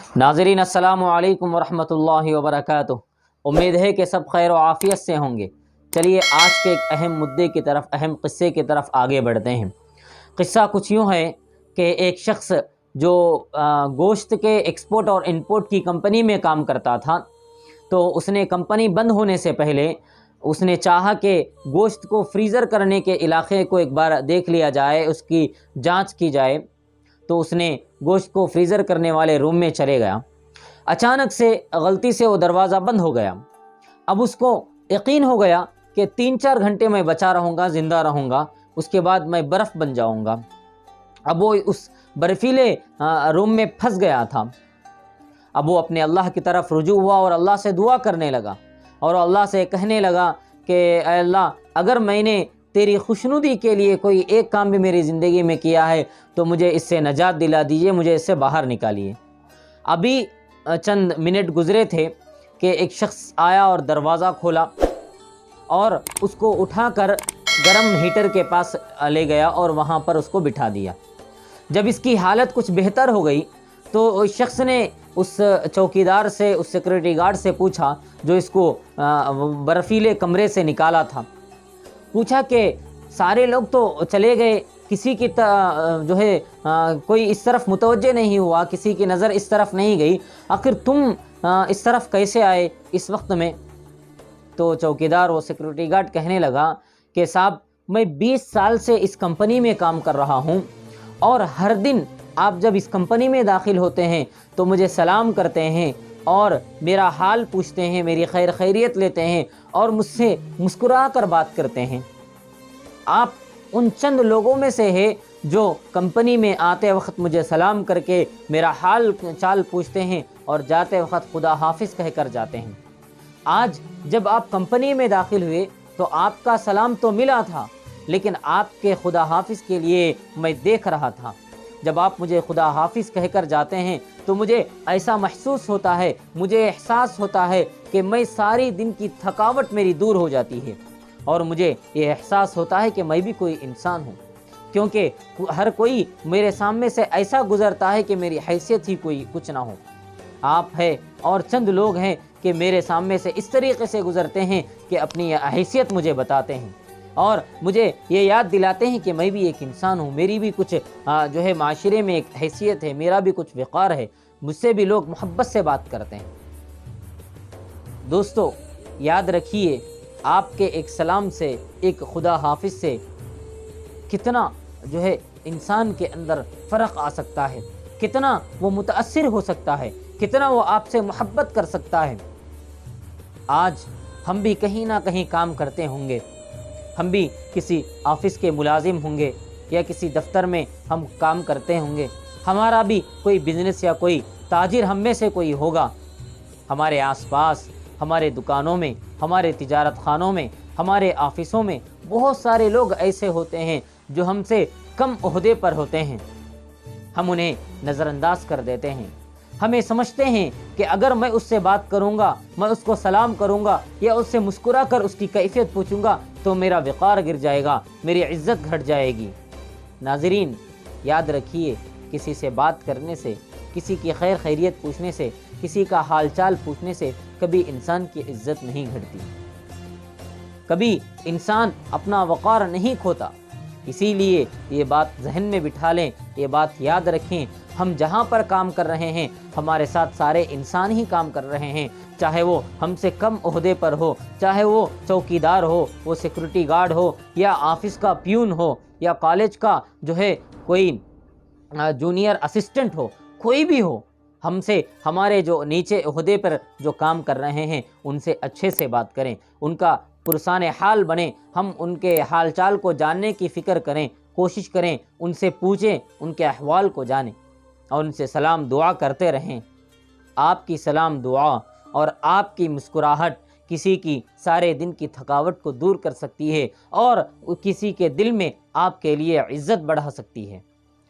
नाज़रीन अस्सलामु अलैकुम वरहमतुल्लाहि वबरकातुह। उम्मीद है कि सब खैर व आफ़ियत से होंगे। चलिए आज के एक अहम मुद्दे की तरफ, अहम क़िस्से की तरफ आगे बढ़ते हैं। क़िस्सा कुछ यूँ है कि एक शख्स जो गोश्त के एक्सपोर्ट और इंपोर्ट की कंपनी में काम करता था, तो उसने कंपनी बंद होने से पहले उसने चाहा कि गोश्त को फ्रीज़र करने के इलाक़े को एक बार देख लिया जाए, उसकी जांच की जाए। तो उसने गोश्त को फ्रीज़र करने वाले रूम में चले गया। अचानक से गलती से वो दरवाज़ा बंद हो गया। अब उसको यकीन हो गया कि 3-4 घंटे मैं बचा रहूँगा, ज़िंदा रहूँगा, उसके बाद मैं बर्फ़ बन जाऊँगा। अब वो उस बर्फ़ीले रूम में फंस गया था। अब वो अपने अल्लाह की तरफ रुजू हुआ और अल्लाह से दुआ करने लगा और अल्लाह से कहने लगा कि ऐ अल्लाह, अगर मैंने तेरी खुशनुदी के लिए कोई एक काम भी मेरी ज़िंदगी में किया है तो मुझे इससे नजात दिला दीजिए, मुझे इससे बाहर निकालिए। अभी चंद मिनट गुज़रे थे कि एक शख्स आया और दरवाज़ा खोला और उसको उठाकर गरम हीटर के पास ले गया और वहाँ पर उसको बिठा दिया। जब इसकी हालत कुछ बेहतर हो गई तो उस शख्स ने उस चौकीदार से, उस सिक्योरिटी गार्ड से पूछा जो इसको बर्फ़ीले कमरे से निकाला था। पूछा कि सारे लोग तो चले गए, किसी की जो है कोई इस तरफ मुतवज्जे नहीं हुआ, किसी की नज़र इस तरफ नहीं गई, आखिर तुम इस तरफ कैसे आए इस वक्त में? तो चौकीदार, वो सिक्योरिटी गार्ड कहने लगा कि साहब, मैं 20 साल से इस कंपनी में काम कर रहा हूँ और हर दिन आप जब इस कंपनी में दाखिल होते हैं तो मुझे सलाम करते हैं और मेरा हाल पूछते हैं, मेरी खैर खैरियत लेते हैं और मुझसे मुस्कुरा कर बात करते हैं। आप उन चंद लोगों में से हैं जो कंपनी में आते वक्त मुझे सलाम करके मेरा हाल चाल पूछते हैं और जाते वक्त खुदा हाफिज़ कह कर जाते हैं। आज जब आप कंपनी में दाखिल हुए तो आपका सलाम तो मिला था, लेकिन आपके खुदा हाफिज़ के लिए मैं देख रहा था। जब आप मुझे खुदा हाफिज़ कहकर जाते हैं तो मुझे ऐसा महसूस होता है, मुझे एहसास होता है कि मैं सारी दिन की थकावट मेरी दूर हो जाती है और मुझे ये एहसास होता है कि मैं भी कोई इंसान हूँ, क्योंकि हर कोई मेरे सामने से ऐसा गुज़रता है कि मेरी हैसियत ही कोई कुछ ना हो। आप है और चंद लोग हैं कि मेरे सामने से इस तरीके से गुज़रते हैं कि अपनी हैसियत मुझे बताते हैं और मुझे ये याद दिलाते हैं कि मैं भी एक इंसान हूँ, मेरी भी कुछ जो है माशरे में एक हैसियत है, मेरा भी कुछ वक़ार है, मुझसे भी लोग मोहब्बत से बात करते हैं। दोस्तों, याद रखिए, आपके एक सलाम से, एक खुदा हाफिज़ से कितना जो है इंसान के अंदर फ़र्क आ सकता है, कितना वो मुतअस्सिर हो सकता है, कितना वो आपसे मोहब्बत कर सकता है। आज हम भी कहीं ना कहीं काम करते होंगे, हम भी किसी ऑफ़िस के मुलाजिम होंगे या किसी दफ्तर में हम काम करते होंगे, हमारा भी कोई बिज़नेस या कोई ताजिर हम में से कोई होगा। हमारे आसपास, हमारे दुकानों में, हमारे तिजारत खानों में, हमारे ऑफ़िसों में बहुत सारे लोग ऐसे होते हैं जो हमसे कम ओहदे पर होते हैं। हम उन्हें नज़रअंदाज कर देते हैं। हमें समझते हैं कि अगर मैं उससे बात करूंगा, मैं उसको सलाम करूंगा या उससे मुस्कुरा कर उसकी कैफियत पूछूंगा तो मेरा वक़ार गिर जाएगा, मेरी इज़्ज़त घट जाएगी। नाज़रीन, याद रखिए, किसी से बात करने से, किसी की खैर खैरियत पूछने से, किसी का हाल चाल पूछने से कभी इंसान की इज़्ज़त नहीं घटती, कभी इंसान अपना वक़ार नहीं खोता। इसीलिए ये बात जहन में बिठा लें, ये बात याद रखें। हम जहाँ पर काम कर रहे हैं, हमारे साथ सारे इंसान ही काम कर रहे हैं, चाहे वो हमसे कम ओहदे पर हो, चाहे वो चौकीदार हो, वो सिक्योरिटी गार्ड हो या ऑफ़िस का प्यून हो या कॉलेज का जो है कोई जूनियर असिस्टेंट हो, कोई भी हो। हमसे, हमारे जो नीचे ओहदे पर जो काम कर रहे हैं, उनसे अच्छे से बात करें, उनका पुरसान हाल बने, हम उनके हाल चाल को जानने की फ़िक्र करें, कोशिश करें, उनसे पूछें, उनके अहवाल को जानें और उनसे सलाम दुआ करते रहें। आपकी सलाम दुआ और आपकी मुस्कुराहट किसी की सारे दिन की थकावट को दूर कर सकती है और किसी के दिल में आपके लिए इज़्ज़त बढ़ा सकती है।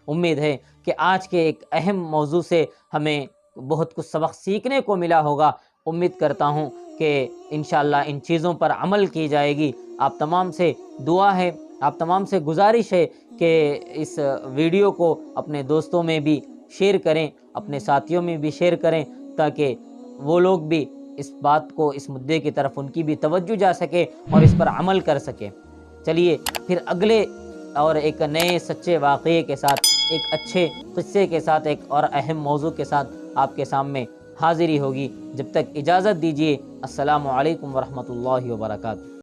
उम्मीद है कि आज के एक अहम मौजू से हमें बहुत कुछ सबक सीखने को मिला होगा। उम्मीद करता हूँ कि इंशाअल्लाह इन चीज़ों पर अमल की जाएगी। आप तमाम से दुआ है, आप तमाम से गुजारिश है कि इस वीडियो को अपने दोस्तों में भी شیئر کریں، اپنے ساتھیوں میں بھی شیئر کریں، تاکہ وہ لوگ بھی اس بات کو، اس مدعے کی طرف ان کی بھی توجہ جا سکے اور اس پر عمل کر سکے۔ چلیے پھر اگلے اور ایک نئے سچے واقعے کے ساتھ، ایک اچھے قصے کے ساتھ، ایک اور اہم موضوع کے ساتھ آپ کے سامنے حاضری ہوگی۔ جب تک اجازت دیجیے، السلام علیکم ورحمۃ اللہ وبرکاتہ۔